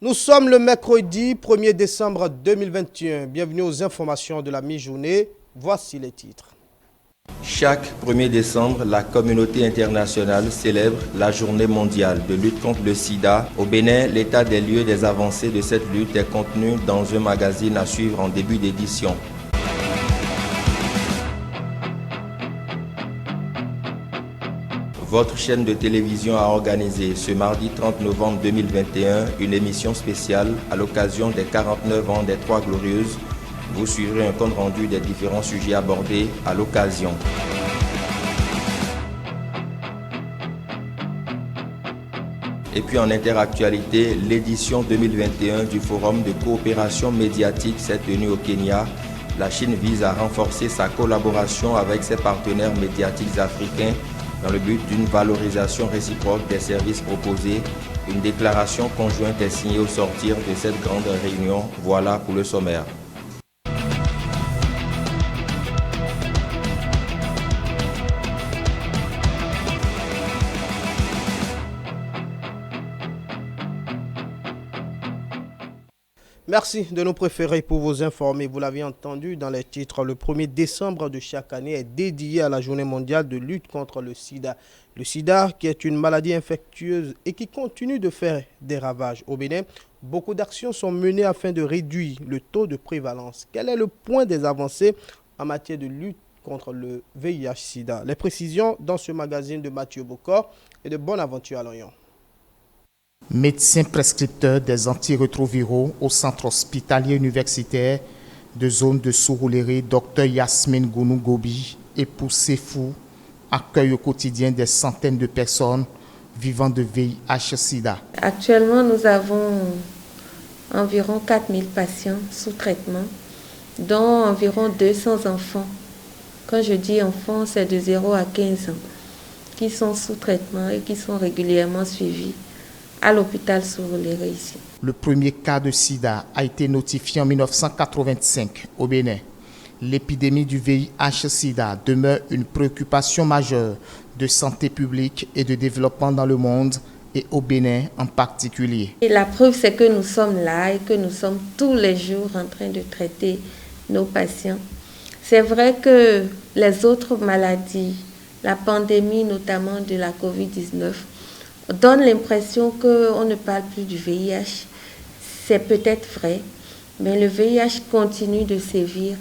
Nous sommes le mercredi 1er décembre 2021. Bienvenue aux informations de la mi-journée. Voici les titres. Chaque 1er décembre, la communauté internationale célèbre la journée mondiale de lutte contre le sida. Au Bénin, l'état des lieux des avancées de cette lutte est contenu dans un magazine à suivre en début d'édition. Votre chaîne de télévision a organisé ce mardi 30 novembre 2021 une émission spéciale à l'occasion des 49 ans des Trois Glorieuses. Vous suivrez un compte rendu des différents sujets abordés à l'occasion. Et puis en interactualité, l'édition 2021 du Forum de coopération médiatique s'est tenue au Kenya. La Chine vise à renforcer sa collaboration avec ses partenaires médiatiques africains dans le but d'une valorisation réciproque des services proposés. Une déclaration conjointe est signée au sortir de cette grande réunion. Voilà pour le sommaire. Merci de nous préférer pour vous informer. Vous l'avez entendu dans les titres, le 1er décembre de chaque année est dédié à la journée mondiale de lutte contre le sida. Le sida qui est une maladie infectieuse et qui continue de faire des ravages au Bénin. Beaucoup d'actions sont menées afin de réduire le taux de prévalence. Quel est le point des avancées en matière de lutte contre le VIH-Sida? Les précisions dans ce magazine de Mathieu Bocor et de Bonaventure à Lorient. Médecin prescripteur des antirétroviraux au centre hospitalier universitaire de zone de Surulere, Dr Yasmine Gounou Gobi, époux Sefou, accueille au quotidien des centaines de personnes vivant de VIH-Sida. Actuellement, nous avons environ 4000 patients sous traitement, dont environ 200 enfants. Quand je dis enfants, c'est de 0 à 15 ans, qui sont sous traitement et qui sont régulièrement suivis à l'hôpital Surulere ici. Le premier cas de sida a été notifié en 1985 au Bénin. L'épidémie du VIH-Sida demeure une préoccupation majeure de santé publique et de développement dans le monde et au Bénin en particulier. Et la preuve, c'est que nous sommes là et que nous sommes tous les jours en train de traiter nos patients. C'est vrai que les autres maladies, la pandémie notamment de la COVID-19, donne l'impression qu'on ne parle plus du VIH. C'est peut-être vrai, mais le VIH continue de sévir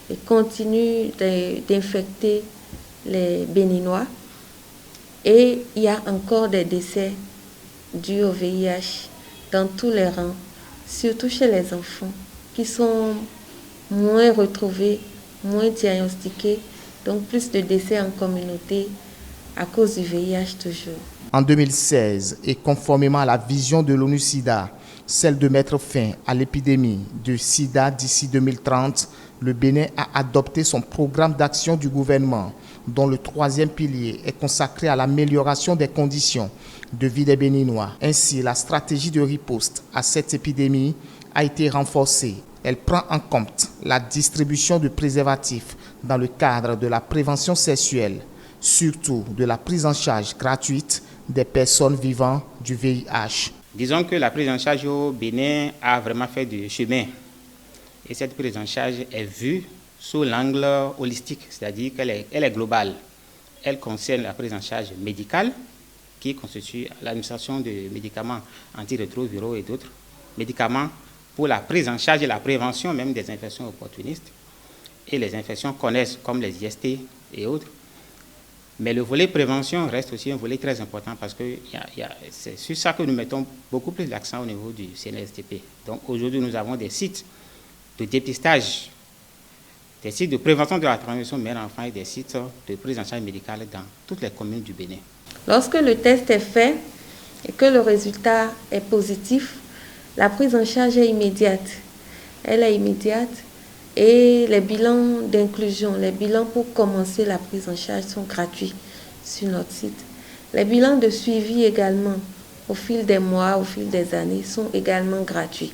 et continue d'infecter les Béninois. Et il y a encore des décès dus au VIH dans tous les rangs, surtout chez les enfants, qui sont moins retrouvés, moins diagnostiqués, donc plus de décès en communauté à cause du VIH toujours. En 2016, et conformément à la vision de l'ONU-SIDA, celle de mettre fin à l'épidémie de sida d'ici 2030, le Bénin a adopté son programme d'action du gouvernement, dont le troisième pilier est consacré à l'amélioration des conditions de vie des Béninois. Ainsi, la stratégie de riposte à cette épidémie a été renforcée. Elle prend en compte la distribution de préservatifs dans le cadre de la prévention sexuelle, surtout de la prise en charge gratuite des personnes vivant du VIH. Disons que la prise en charge au Bénin a vraiment fait du chemin. Et cette prise en charge est vue sous l'angle holistique, c'est-à-dire qu'elle est globale. Elle concerne la prise en charge médicale, qui constitue l'administration de médicaments antirétroviraux et d'autres médicaments pour la prise en charge et la prévention même des infections opportunistes et les infections connexes comme les IST et autres. Mais le volet prévention reste aussi un volet très important parce que c'est sur ça que nous mettons beaucoup plus l'accent au niveau du CNSTP. Donc aujourd'hui, nous avons des sites de dépistage, des sites de prévention de la transmission mère-enfant et des sites de prise en charge médicale dans toutes les communes du Bénin. Lorsque le test est fait et que le résultat est positif, la prise en charge est immédiate. Elle est immédiate. Et les bilans d'inclusion, les bilans pour commencer la prise en charge sont gratuits sur notre site. Les bilans de suivi également, au fil des mois, au fil des années, sont également gratuits.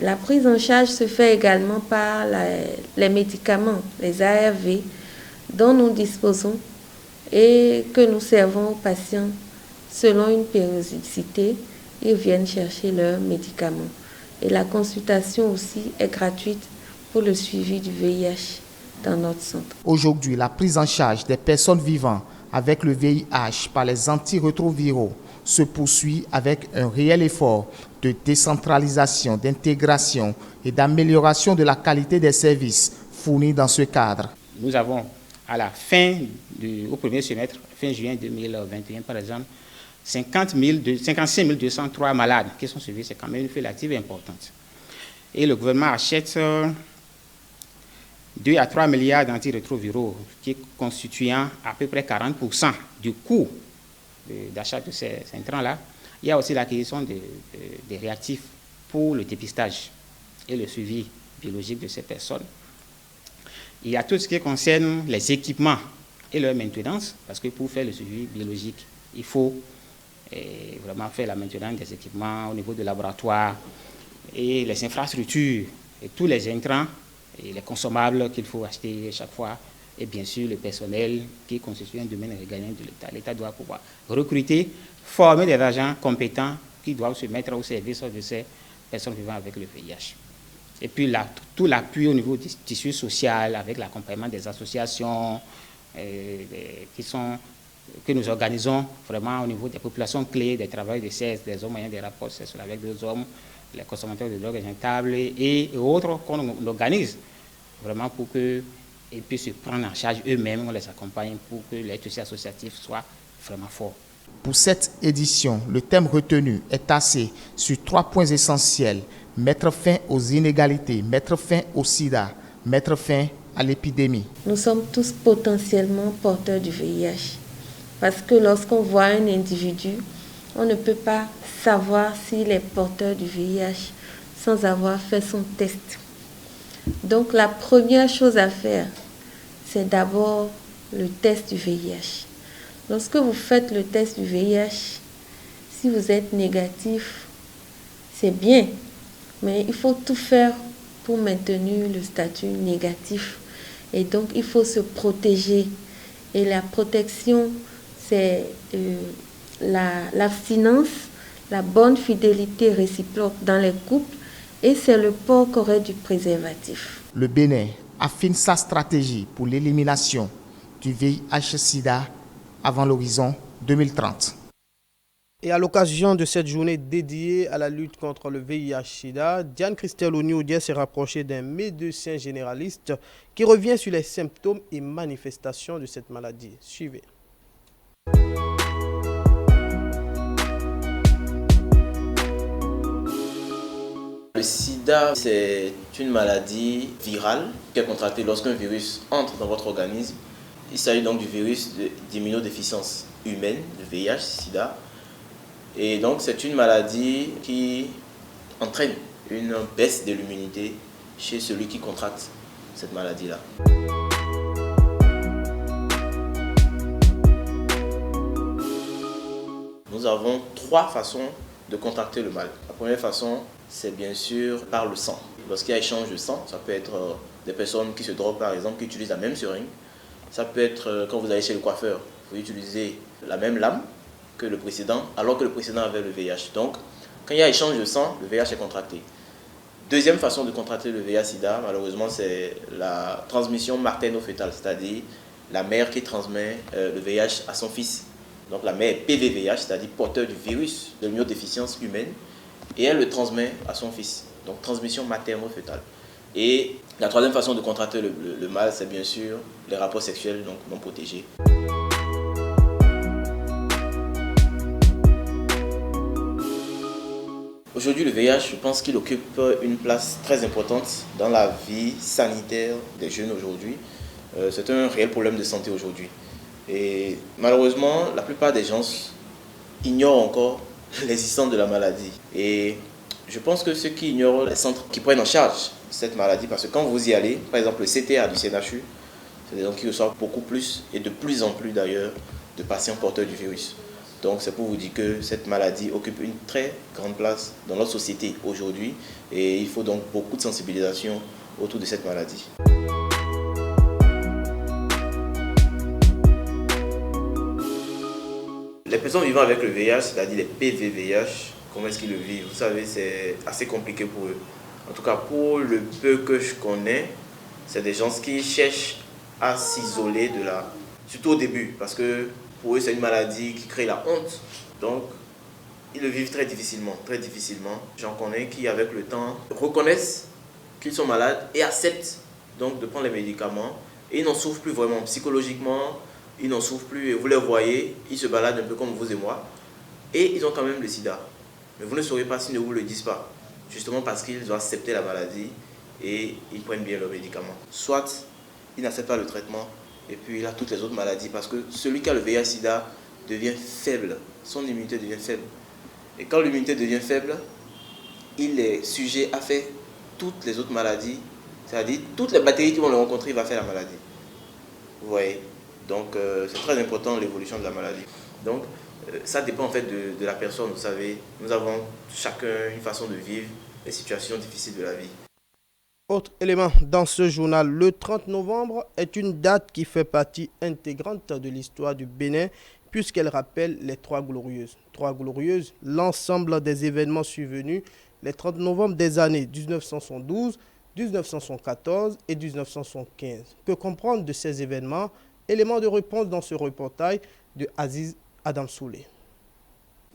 La prise en charge se fait également par les médicaments, les ARV, dont nous disposons et que nous servons aux patients selon une périodicité ils viennent chercher leurs médicaments. Et la consultation aussi est gratuite pour le suivi du VIH dans notre centre. Aujourd'hui, la prise en charge des personnes vivant avec le VIH par les antirétroviraux se poursuit avec un réel effort de décentralisation, d'intégration et d'amélioration de la qualité des services fournis dans ce cadre. Nous avons à la au premier semestre, fin juin 2021 par exemple, 55 203 malades qui sont suivis. C'est quand même une feuille active importante. Et le gouvernement achète 2 à 3 milliards d'antirétroviraux, qui constituant à peu près 40% du coût d'achat de ces intrants-là. Il y a aussi l'acquisition des réactifs pour le dépistage et le suivi biologique de ces personnes. Il y a tout ce qui concerne les équipements et leur maintenance, parce que pour faire le suivi biologique, il faut vraiment faire la maintenance des équipements au niveau du laboratoire et les infrastructures et tous les intrants et les consommables qu'il faut acheter chaque fois, et bien sûr le personnel qui constitue un domaine régalien de l'État. L'État doit pouvoir recruter, former des agents compétents qui doivent se mettre au service de ces personnes vivant avec le VIH. Et puis tout l'appui au niveau du tissu social avec l'accompagnement des associations que nous organisons vraiment au niveau des populations clés, des travailleurs de sexe, des hommes moyens des rapports sexuels avec d'autres hommes, les consommateurs de drogues injectables et autres qu'on organise vraiment pour qu'ils puissent se prendre en charge eux-mêmes, on les accompagne pour que les tissus associatifs soient vraiment forts. Pour cette édition, le thème retenu est axé sur 3 points essentiels: mettre fin aux inégalités, mettre fin au sida, mettre fin à l'épidémie. Nous sommes tous potentiellement porteurs du VIH. Parce que lorsqu'on voit un individu, on ne peut pas savoir s'il est porteur du VIH sans avoir fait son test. Donc la première chose à faire, c'est d'abord le test du VIH. Lorsque vous faites le test du VIH, si vous êtes négatif, c'est bien, mais il faut tout faire pour maintenir le statut négatif. Et donc il faut se protéger. Et la protection, c'est l'abstinence, la bonne fidélité réciproque dans les couples et c'est le port correct du préservatif. Le Bénin affine sa stratégie pour l'élimination du VIH-Sida avant l'horizon 2030. Et à l'occasion de cette journée dédiée à la lutte contre le VIH-Sida, Diane-Christelle Oniodier s'est rapprochée d'un médecin généraliste qui revient sur les symptômes et manifestations de cette maladie. Suivez. Le sida, c'est une maladie virale qui est contractée lorsqu'un virus entre dans votre organisme. Il s'agit donc du virus d'immunodéficience humaine, le VIH-Sida. Et donc, c'est une maladie qui entraîne une baisse de l'immunité chez celui qui contracte cette maladie-là. Nous avons 3 façons de contracter le mal. La première façon, c'est bien sûr par le sang. Lorsqu'il y a échange de sang, ça peut être des personnes qui se droguent par exemple, qui utilisent la même seringue. Ça peut être quand vous allez chez le coiffeur, vous utilisez la même lame que le précédent, alors que le précédent avait le VIH. Donc, quand il y a échange de sang, le VIH est contracté. Deuxième façon de contracter le VIH-Sida, malheureusement, c'est la transmission materno-fœtale, c'est-à-dire la mère qui transmet le VIH à son fils. Donc la mère est PVVH, c'est-à-dire porteur du virus de l'immunodéficience humaine, et elle le transmet à son fils. Donc transmission materno-fœtale. Et la troisième façon de contracter le mal, c'est bien sûr les rapports sexuels donc non protégés. Aujourd'hui, le VIH, je pense qu'il occupe une place très importante dans la vie sanitaire des jeunes aujourd'hui. C'est un réel problème de santé aujourd'hui. Et malheureusement, la plupart des gens ignorent encore l'existence de la maladie. Et je pense que ceux qui ignorent les centres qui prennent en charge cette maladie, parce que quand vous y allez, par exemple le CTA du CNHU, c'est des gens qui reçoivent beaucoup plus et de plus en plus d'ailleurs de patients porteurs du virus. Donc c'est pour vous dire que cette maladie occupe une très grande place dans notre société aujourd'hui et il faut donc beaucoup de sensibilisation autour de cette maladie. Les personnes vivant avec le VIH, c'est-à-dire les PVVH, comment est-ce qu'ils le vivent. Vous savez, c'est assez compliqué pour eux. En tout cas, pour le peu que je connais, c'est des gens qui cherchent à s'isoler de la... Surtout au début, parce que pour eux, c'est une maladie qui crée la honte. Donc, ils le vivent très difficilement, très difficilement. J'en connais qui, avec le temps, reconnaissent qu'ils sont malades et acceptent donc de prendre les médicaments. Et ils n'en souffrent plus vraiment. Psychologiquement, ils n'en souffrent plus. Et vous les voyez, ils se baladent un peu comme vous et moi. Et ils ont quand même le sida. Mais vous ne saurez pas s'ils ne vous le disent pas. Justement parce qu'ils ont accepté la maladie et ils prennent bien leurs médicaments. Soit ils n'acceptent pas le traitement et puis il a toutes les autres maladies. Parce que celui qui a le VIH-Sida devient faible. Son immunité devient faible. Et quand l'immunité devient faible, il est sujet à faire toutes les autres maladies. C'est-à-dire, toutes les bactéries qui vont le rencontrer, il va faire la maladie. Vous voyez? Donc, c'est très important l'évolution de la maladie. Donc, ça dépend en fait de la personne, vous savez. Nous avons chacun une façon de vivre les situations difficiles de la vie. Autre élément dans ce journal, le 30 novembre est une date qui fait partie intégrante de l'histoire du Bénin puisqu'elle rappelle les Trois Glorieuses. Trois Glorieuses, l'ensemble des événements survenus les 30 novembre des années 1972, 1974 et 1975. Que comprendre de ces événements? Élément de réponse dans ce reportage de Aziz Adam Soulé.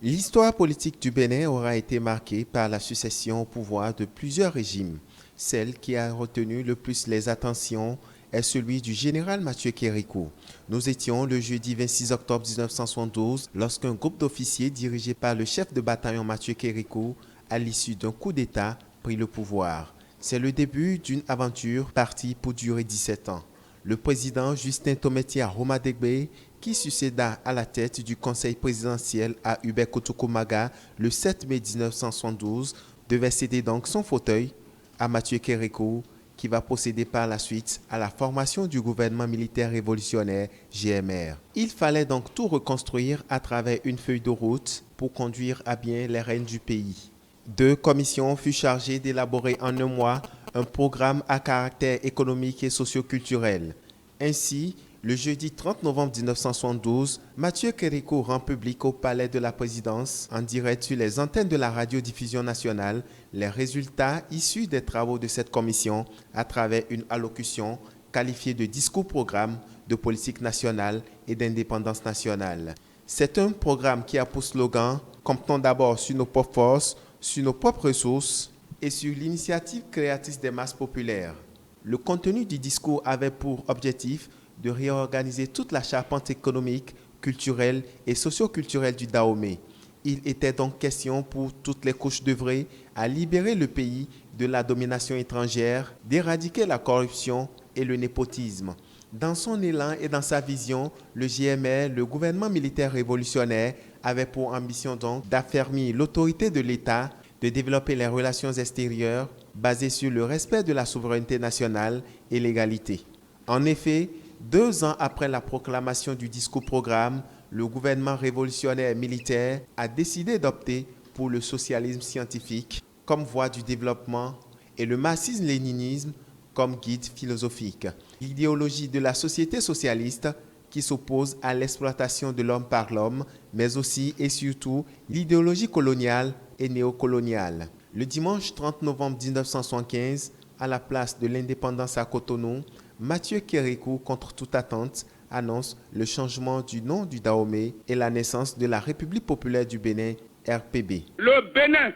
L'histoire politique du Bénin aura été marquée par la succession au pouvoir de plusieurs régimes. Celle qui a retenu le plus les attentions est celui du général Mathieu Kérékou. Nous étions le jeudi 26 octobre 1972 lorsqu'un groupe d'officiers dirigé par le chef de bataillon Mathieu Kérékou, à l'issue d'un coup d'État, prit le pouvoir. C'est le début d'une aventure partie pour durer 17 ans. Le président Justin Tometia Romadegbe, qui succéda à la tête du conseil présidentiel à Hubert Kotoko-Maga le 7 mai 1972, devait céder donc son fauteuil à Mathieu Kérékou, qui va procéder par la suite à la formation du gouvernement militaire révolutionnaire GMR. Il fallait donc tout reconstruire à travers une feuille de route pour conduire à bien les rênes du pays. 2 commissions furent chargées d'élaborer en un mois un programme à caractère économique et socio-culturel. Ainsi, le jeudi 30 novembre 1972, Mathieu Kérékou rend public au palais de la présidence, en direct sur les antennes de la radiodiffusion nationale, les résultats issus des travaux de cette commission à travers une allocution qualifiée de discours-programme de politique nationale et d'indépendance nationale. C'est un programme qui a pour slogan « Comptons d'abord sur nos propres forces, sur nos propres ressources et sur l'initiative créatrice des masses populaires ». Le contenu du discours avait pour objectif de réorganiser toute la charpente économique, culturelle et socio-culturelle du Dahomey. Il était donc question pour toutes les couches d'œuvrer à libérer le pays de la domination étrangère, d'éradiquer la corruption et le népotisme. Dans son élan et dans sa vision, le GMR, le gouvernement militaire révolutionnaire, avait pour ambition donc d'affermir l'autorité de l'État, de développer les relations extérieures basées sur le respect de la souveraineté nationale et l'égalité. En effet, 2 ans après la proclamation du discours-programme, le gouvernement révolutionnaire militaire a décidé d'opter pour le socialisme scientifique comme voie du développement et le marxisme-léninisme comme guide philosophique. L'idéologie de la société socialiste qui s'oppose à l'exploitation de l'homme par l'homme, mais aussi et surtout l'idéologie coloniale et néocoloniale. Le dimanche 30 novembre 1975, à la place de l'indépendance à Cotonou, Mathieu Kérékou, contre toute attente, annonce le changement du nom du Dahomey et la naissance de la République populaire du Bénin, RPB. Le Bénin,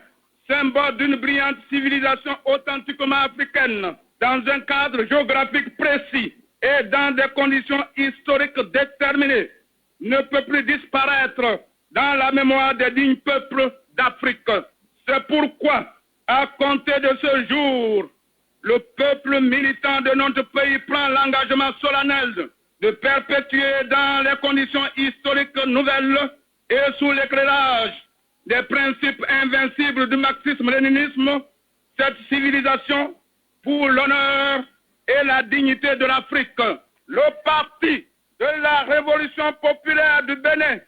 symbole d'une brillante civilisation authentiquement africaine, dans un cadre géographique précis et dans des conditions historiques déterminées, ne peut plus disparaître dans la mémoire des dignes peuples d'Afrique. C'est pourquoi, à compter de ce jour, le peuple militant de notre pays prend l'engagement solennel de perpétuer dans les conditions historiques nouvelles et sous l'éclairage des principes invincibles du marxisme-léninisme cette civilisation pour l'honneur et la dignité de l'Afrique. Le parti de la Révolution populaire du Bénin,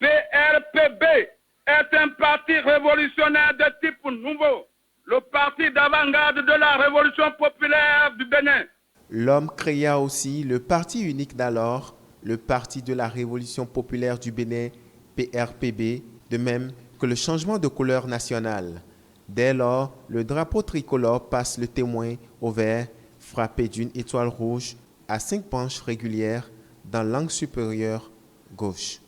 PRPB, est un parti révolutionnaire de type nouveau. Le parti d'avant-garde de la Révolution populaire du Bénin. L'homme créa aussi le parti unique d'alors, le Parti de la Révolution populaire du Bénin, PRPB. De même, que le changement de couleur nationale. Dès lors, le drapeau tricolore passe le témoin au vert, frappé d'une étoile rouge à 5 branches régulières dans l'angle supérieur gauche.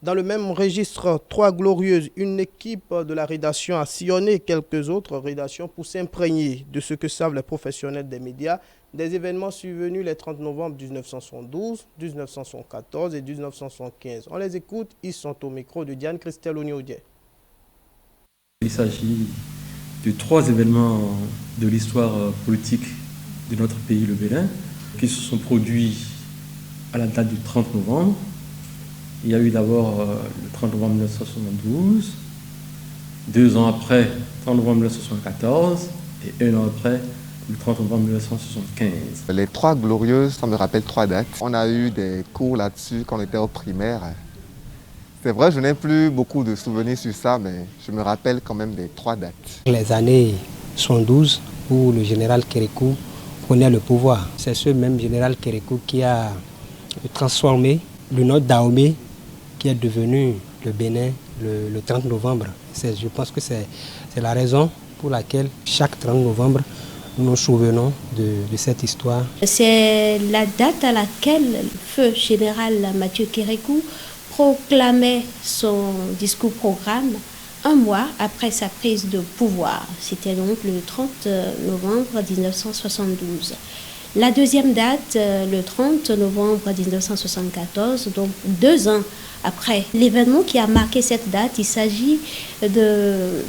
Dans le même registre, 3 glorieuses, une équipe de la rédaction a sillonné quelques autres rédactions pour s'imprégner de ce que savent les professionnels des médias des événements survenus les 30 novembre 1972, 1974 et 1975. On les écoute, ils sont au micro de Diane Christelle Oniodier. Il s'agit de 3 événements de l'histoire politique de notre pays, le Bénin, qui se sont produits à la date du 30 novembre. Il y a eu d'abord le 30 novembre 1972, 2 ans après, 30 novembre 1974, et 1 an après, le 30 novembre 1975. Les 3 glorieuses, ça me rappelle 3 dates. On a eu des cours là-dessus quand on était au primaire. C'est vrai, je n'ai plus beaucoup de souvenirs sur ça, mais je me rappelle quand même des 3 dates. Les années 72, où le général Kérékou prenait le pouvoir. C'est ce même général Kérékou qui a transformé le nord Dahomey, qui est devenu le Bénin le 30 novembre. Je pense que c'est la raison pour laquelle chaque 30 novembre, nous nous souvenons de cette histoire. C'est la date à laquelle le feu général Mathieu Kérékou proclamait son discours-programme 1 mois après sa prise de pouvoir. C'était donc le 30 novembre 1972. La deuxième date, le 30 novembre 1974, donc 2 ans après l'événement qui a marqué cette date, il s'agit de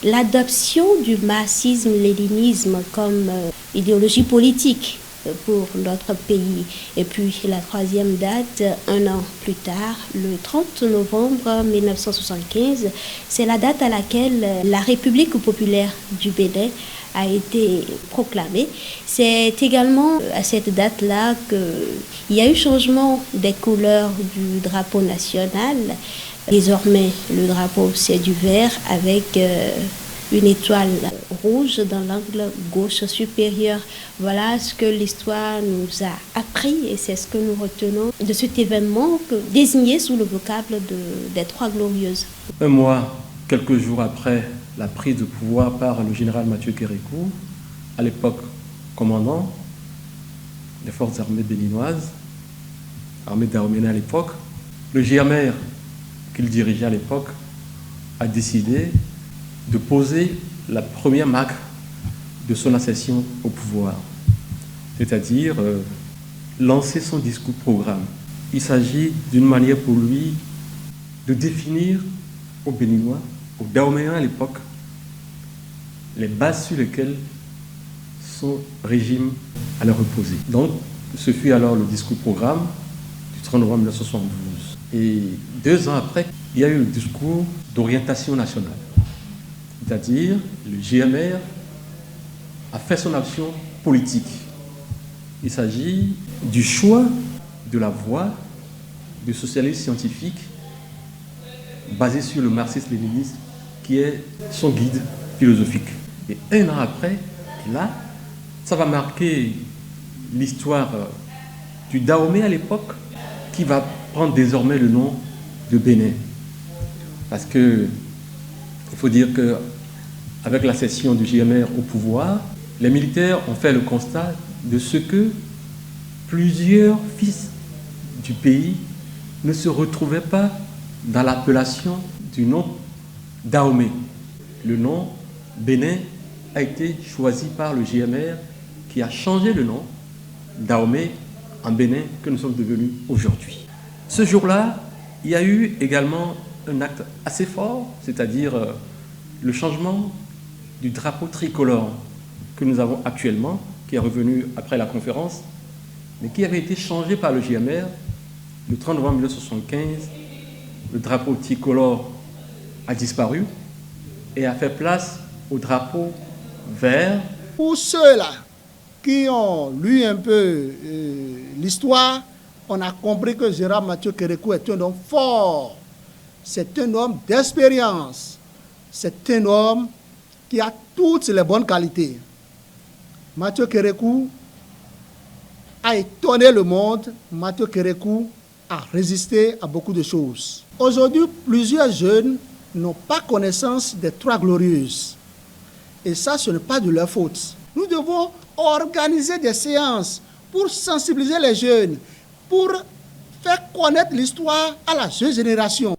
l'adoption du marxisme-léninisme comme idéologie politique pour notre pays. Et puis la troisième date, 1 an plus tard, le 30 novembre 1975, c'est la date à laquelle la République populaire du Bénin a été proclamée. C'est également à cette date-là qu'il y a eu changement des couleurs du drapeau national. Désormais, le drapeau, c'est du vert avec une étoile rouge dans l'angle gauche supérieur. Voilà ce que l'histoire nous a appris et c'est ce que nous retenons de cet événement désigné sous le vocable des 3 glorieuses. 1 mois, quelques jours après la prise de pouvoir par le général Mathieu Kérékou, à l'époque commandant des forces armées béninoises, armée dahoméenne à l'époque, le GMR qu'il dirigeait à l'époque a décidé de poser la première marque de son accession au pouvoir, c'est-à-dire lancer son discours-programme. Il s'agit d'une manière pour lui de définir aux Béninois, aux Dahoméens à l'époque, les bases sur lesquelles son régime allait reposer. Donc, ce fut alors le discours-programme du 30 novembre 1972. Et 2 ans après, il y a eu le discours d'orientation nationale. C'est-à-dire, le GMR a fait son action politique. Il s'agit du choix de la voie du socialisme scientifique basé sur le marxisme-léninisme qui est son guide philosophique. Et 1 an après, là, ça va marquer l'histoire du Dahomey à l'époque qui va prendre désormais le nom de Bénin. Parce que il faut dire qu'avec l'accession du GMR au pouvoir, les militaires ont fait le constat de ce que plusieurs fils du pays ne se retrouvaient pas dans l'appellation du nom Dahomey. Le nom Bénin a été choisi par le GMR qui a changé le nom Dahomey en Bénin que nous sommes devenus aujourd'hui. Ce jour-là, il y a eu également un acte assez fort, c'est-à-dire le changement du drapeau tricolore que nous avons actuellement, qui est revenu après la conférence, mais qui avait été changé par le GMR le 30 novembre 1975. Le drapeau tricolore a disparu et a fait place au drapeau vert. Pour ceux-là qui ont lu un peu l'histoire, on a compris que Gérard Mathieu Kérékou est un homme fort. C'est un homme d'expérience. C'est un homme qui a toutes les bonnes qualités. Mathieu Kérékou a étonné le monde. Mathieu Kérékou a résisté à beaucoup de choses. Aujourd'hui, plusieurs jeunes n'ont pas connaissance des Trois Glorieuses. Et ça, ce n'est pas de leur faute. Nous devons organiser des séances pour sensibiliser les jeunes, pour faire connaître l'histoire à la jeune génération.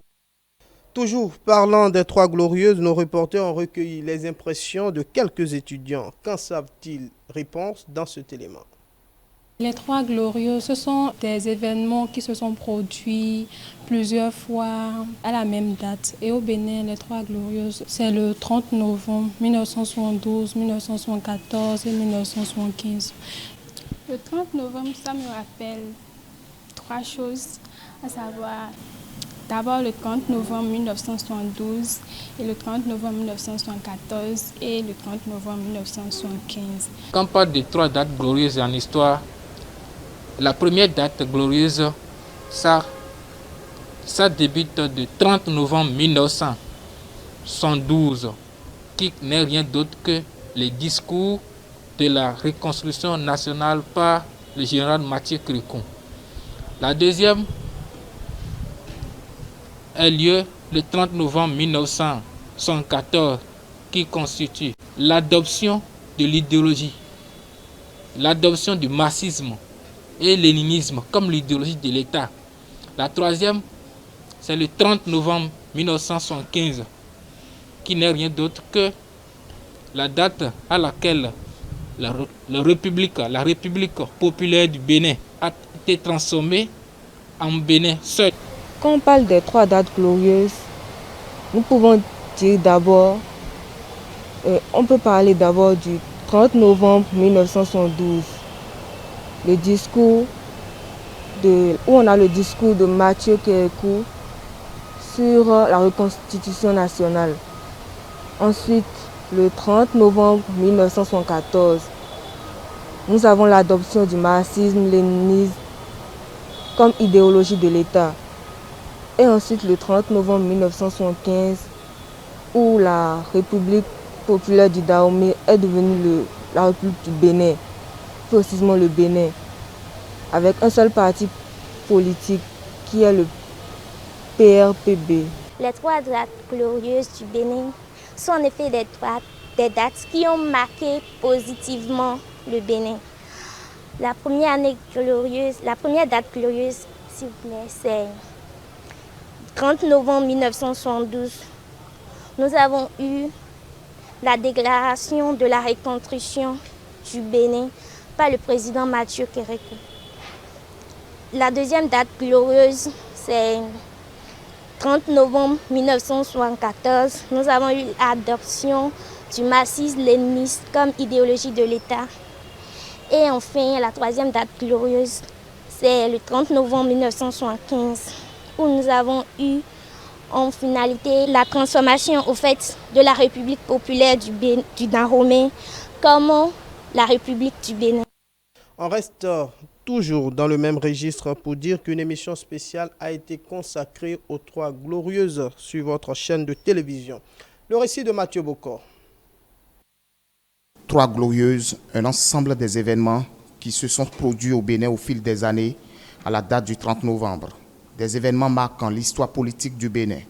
Toujours parlant des Trois Glorieuses, nos reporters ont recueilli les impressions de quelques étudiants. Qu'en savent-ils? Réponse dans cet élément. Les Trois Glorieuses, ce sont des événements qui se sont produits plusieurs fois à la même date. Et au Bénin, les Trois Glorieuses, c'est le 30 novembre 1972, 1974 et 1975. Le 30 novembre, ça me rappelle trois choses, à savoir d'abord le 30 novembre 1972 et le 30 novembre 1974 et le 30 novembre 1975. Quand on parle de trois dates glorieuses en histoire, la première date glorieuse, ça débute du 30 novembre 1972, qui n'est rien d'autre que les discours de la reconstruction nationale par le général Mathieu Kérékou. La deuxième a lieu le 30 novembre 1974, qui constitue l'adoption de l'idéologie, l'adoption du marxisme et léninisme comme l'idéologie de l'État. La troisième, c'est le 30 novembre 1975, qui n'est rien d'autre que la date à laquelle la République populaire du Bénin a été transformée en Bénin seul. Quand on parle des trois dates glorieuses, nous pouvons dire d'abord, on peut parler d'abord du 30 novembre 1972, le discours où on a le discours de Mathieu Kérékou sur la reconstitution nationale. Ensuite, le 30 novembre 1974, nous avons l'adoption du marxisme-léninisme comme idéologie de l'État. Et ensuite, le 30 novembre 1975, où la République populaire du Dahomey est devenue la République du Bénin, précisément le Bénin, avec un seul parti politique qui est le PRPB. Les trois dates glorieuses du Bénin sont en effet des dates qui ont marqué positivement le Bénin. La première date glorieuse, s'il vous plaît, c'est 30 novembre 1972. Nous avons eu la déclaration de la reconstruction du Bénin par le président Mathieu Kérékou. La deuxième date glorieuse, c'est 30 novembre 1974. Nous avons eu l'adoption du marxisme-léninisme comme idéologie de l'État. Et enfin, la troisième date glorieuse, c'est le 30 novembre 1975, où nous avons eu en finalité la transformation au fait de la République populaire du Dahomey comme la République du Bénin. On reste toujours dans le même registre pour dire qu'une émission spéciale a été consacrée aux Trois Glorieuses sur votre chaîne de télévision. Le récit de Mathieu Bocor. Trois Glorieuses, un ensemble des événements qui se sont produits au Bénin au fil des années à la date du 30 novembre. Des événements marquant l'histoire politique du Bénin.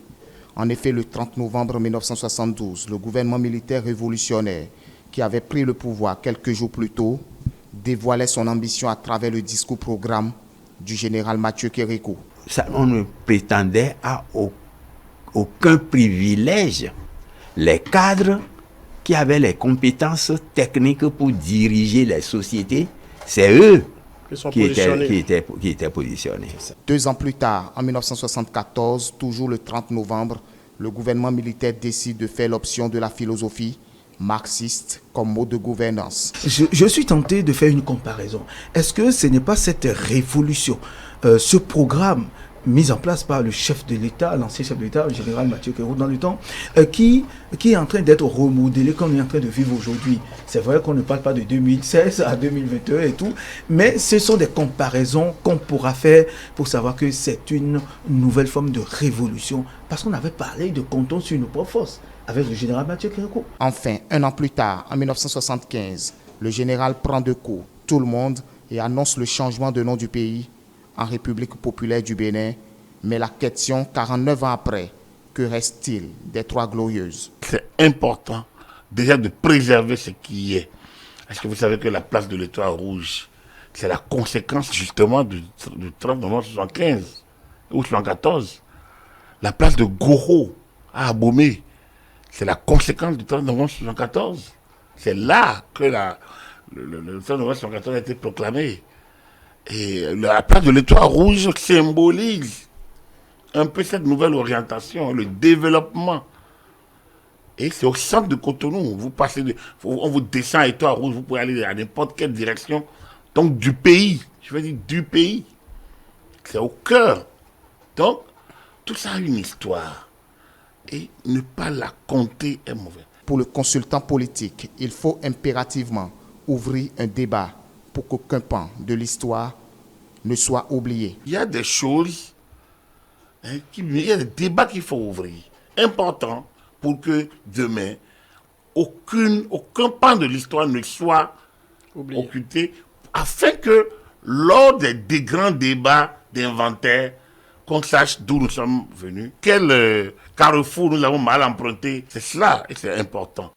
En effet, le 30 novembre 1972, le gouvernement militaire révolutionnaire qui avait pris le pouvoir quelques jours plus tôt dévoilait son ambition à travers le discours-programme du général Mathieu Kérékou. On ne prétendait à aucun privilège. Les cadres qui avaient les compétences techniques pour diriger les sociétés, c'est eux qui étaient positionnés. 2 ans plus tard, en 1974, toujours le 30 novembre, le gouvernement militaire décide de faire l'option de la philosophie marxiste comme mode de gouvernance. Je suis tenté de faire une comparaison. Est-ce que ce n'est pas cette révolution, ce programme mis en place par le chef de l'État, l'ancien chef de l'État, le général Mathieu Kérékou dans le temps, qui est en train d'être remodelé comme on est en train de vivre aujourd'hui. C'est vrai qu'on ne parle pas de 2016 à 2021 et tout, mais ce sont des comparaisons qu'on pourra faire pour savoir que c'est une nouvelle forme de révolution, parce qu'on avait parlé de comptons sur nos propres forces avec le général Mathieu Kérékou. Enfin, 1 an plus tard, en 1975, le général prend de court tout le monde et annonce le changement de nom du pays en République populaire du Bénin, mais la question, 49 ans après, Que reste-t-il des Trois Glorieuses? C'est important déjà de préserver ce qui est. Est-ce que vous savez que la place de l'Étoile Rouge, c'est la conséquence justement du 30 novembre 75 ou 74. La place de Goro à Abomey, c'est la conséquence du 30 novembre 74. C'est là que le 30 novembre 74 a été proclamé. Et la place de l'Étoile Rouge symbolise un peu cette nouvelle orientation, le développement. Et c'est au centre de Cotonou. Vous passez on vous descend à Étoile Rouge, vous pouvez aller à n'importe quelle direction. Donc du pays, je veux dire du pays. C'est au cœur. Donc, tout ça a une histoire. Et ne pas la compter est mauvais. Pour le consultant politique, il faut impérativement ouvrir un débat pour qu'aucun pan de l'histoire ne soit oublié. Il y a des choses, il y a des débats qu'il faut ouvrir. Important pour que demain, aucun pan de l'histoire ne soit occulté, afin que lors des grands débats d'inventaire, qu'on sache d'où nous sommes venus, quel carrefour nous avons mal emprunté. C'est cela et c'est important.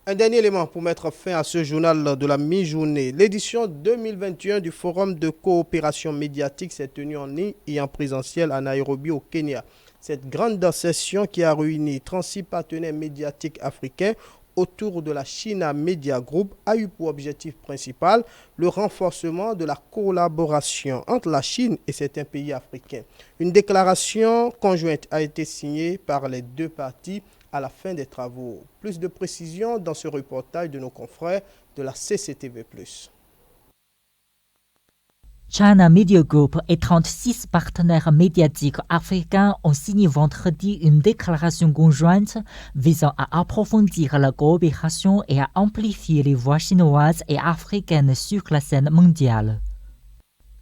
Un dernier élément pour mettre fin à ce journal de la mi-journée. L'édition 2021 du Forum de coopération médiatique s'est tenue en ligne et en présentiel à Nairobi au Kenya. Cette grande session qui a réuni 36 partenaires médiatiques africains autour de la China Media Group a eu pour objectif principal le renforcement de la collaboration entre la Chine et certains pays africains. Une déclaration conjointe a été signée par les deux parties à la fin des travaux. Plus de précisions dans ce reportage de nos confrères de la CCTV+. China Media Group et 36 partenaires médiatiques africains ont signé vendredi une déclaration conjointe visant à approfondir la coopération et à amplifier les voix chinoises et africaines sur la scène mondiale.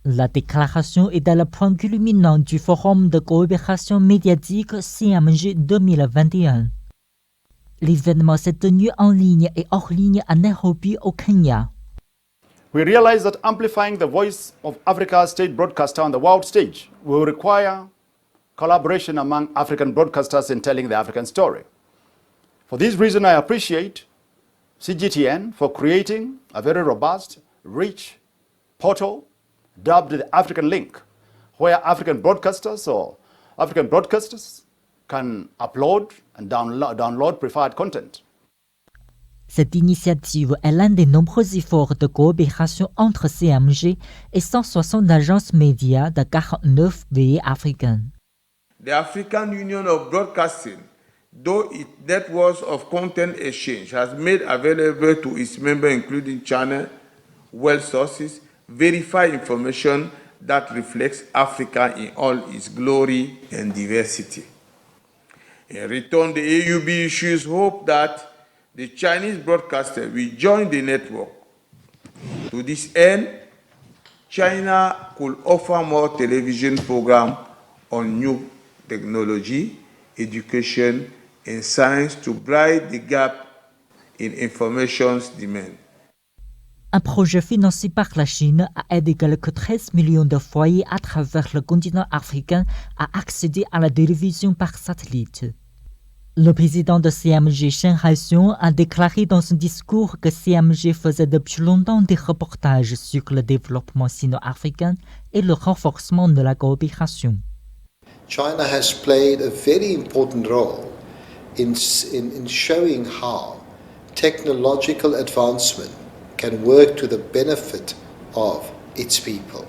La déclaration est à le point culminant du Forum de coopération médiatique CMG 2021. L'événement s'est tenu en ligne et hors ligne à Nairobi au Kenya. We realize that amplifying the voice of Africa's state broadcaster on the world stage will require collaboration among African broadcasters in telling the African story. For this reason, I appreciate CGTN for creating a very robust, rich portal dubbed the African Link, where African broadcasters can upload and download preferred content. Cette initiative est l'un des nombreux efforts de coopération entre CMG et 160 agences médias de 49 pays africains. The African Union of Broadcasting, though its networks of content exchange has made available to its members, including China, well sources, verify information that reflects Africa in all its glory and diversity. In return, the AUB issues hope that the Chinese broadcaster will join the network. To this end, China could offer more television programs on new technology, education, and science to bridge the gap in information demand. Un projet financé par la Chine a aidé quelques 13 millions de foyers à travers le continent africain à accéder à la télévision par satellite. Le président de CMG, Chen Haixiong, a déclaré dans son discours que CMG faisait depuis longtemps des reportages sur le développement sino-africain et le renforcement de la coopération. China has played a very important role in showing how technological advancement can work to the benefit of its people.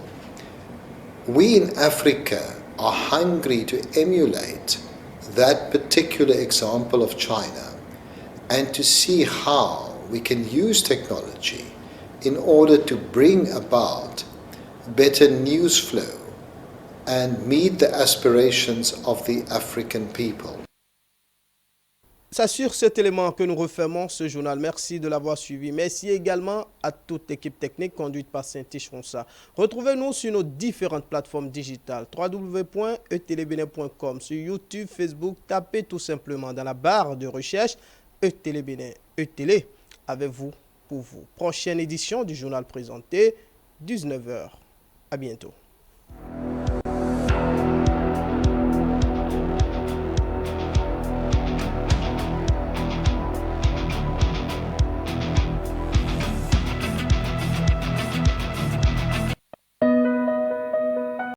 We in Africa are hungry to emulate that particular example of China and to see how we can use technology in order to bring about better news flow and meet the aspirations of the African people. C'est sur cet élément que nous refermons ce journal. Merci de l'avoir suivi. Merci également à toute l'équipe technique conduite par Saint-Tiche-Fonsa. Retrouvez-nous sur nos différentes plateformes digitales. www.etelebene.com, sur YouTube, Facebook. Tapez tout simplement dans la barre de recherche Etelebene. Etele, avec vous, pour vous. Prochaine édition du journal présenté, 19h. À bientôt.